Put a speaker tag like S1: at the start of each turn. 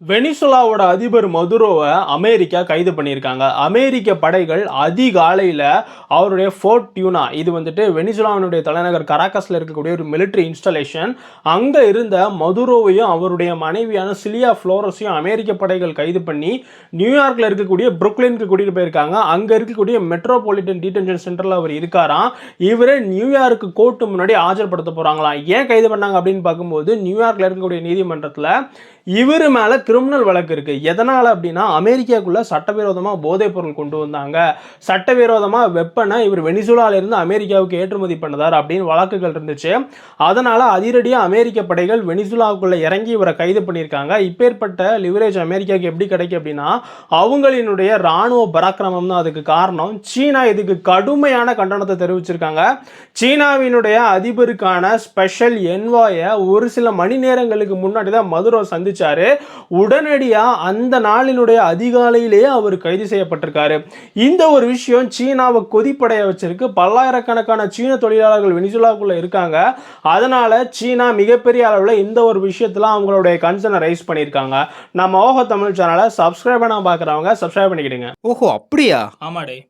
S1: வெனிசுலாவோட அதிபர் மதுரோவை அமெரிக்கா கைது பண்ணியிருக்காங்க. அமெரிக்க படைகள் அதிகாலையில் அவருடைய ஃபோர்ட் டியூனா, இது வந்துட்டு வெனிசுலாவினுடைய தலைநகர் கராக்கஸில் இருக்கக்கூடிய ஒரு மிலிட்ரி இன்ஸ்டாலேஷன், அங்கே இருந்த மதுரோவையும் அவருடைய மனைவியான சிலியா ஃப்ளோரஸையும் அமெரிக்க படைகள் கைது பண்ணி நியூயார்க்கில் இருக்கக்கூடிய புருக்லினுக்கு கூட்டிகிட்டு போயிருக்காங்க. அங்கே இருக்கக்கூடிய மெட்ரோபாலிட்டன் டிடென்ஷன் சென்டரில் அவர் இருக்காராம். இவரை நியூயார்க்கு கோர்ட்டு முன்னாடி ஆஜர்படுத்த போகிறாங்களாம். ஏன் கைது பண்ணாங்க அப்படின்னு பார்க்கும்போது, நியூயார்க்கில் இருக்கக்கூடிய நீதிமன்றத்தில் இவர் மேலே கிரிமினல் வழக்கு இருக்குது. எதனால் அப்படின்னா, அமெரிக்காவுக்குள்ளே சட்டவிரோதமாக போதைப் பொருள் கொண்டு வந்தாங்க, சட்டவிரோதமாக வெப்பனை இவர் வெனிசுலாவிலிருந்து அமெரிக்காவுக்கு ஏற்றுமதி பண்ணதார் அப்படின்னு வழக்குகள் இருந்துச்சு. அதனால் அதிரடியாக அமெரிக்க படைகள் வெனிசுலாவுக்குள்ளே இறங்கி இவரை கைது பண்ணியிருக்காங்க. இப்பேற்பட்ட லிவரேஜ் அமெரிக்காவுக்கு எப்படி கிடைக்கும் அப்படின்னா, அவங்களினுடைய இராணுவ பராக்கிரமம் தான் அதுக்கு காரணம். சீனா இதுக்கு கடுமையான கண்டனத்தை தெரிவிச்சிருக்காங்க. சீனாவினுடைய அதிபருக்கான ஸ்பெஷல் என்வாயை ஒரு சில மணி நேரங்களுக்கு முன்னாடி தான் மதுரோ சந்திச்சாரு. உடனடியா அந்த நாளினுடைய அதிகாலையிலேயே அவர் கைது செய்யப்பட்டிருக்காரு. இந்த ஒரு விஷயம் சீனாவை கொதிப்படைய வச்சிருக்கு. பல்லாயிரக்கணக்கான சீன தொழிலாளர்கள் வெனிசுலாக்குள்ள இருக்காங்க. அதனால சீனா மிகப்பெரிய அளவில் இந்த ஒரு விஷயத்துல அவங்களுடைய கன்சர்னை ரைஸ் பண்ணியிருக்காங்க. நம்ம ஓஹோ தமிழ் சேனலை சப்ஸ்கிரைப் பண்ண பார்க்குறவங்க சப்ஸ்கிரைப் பண்ணிக்கிடுங்க.
S2: ஓஹோ அப்படியா?
S1: ஆமாடே.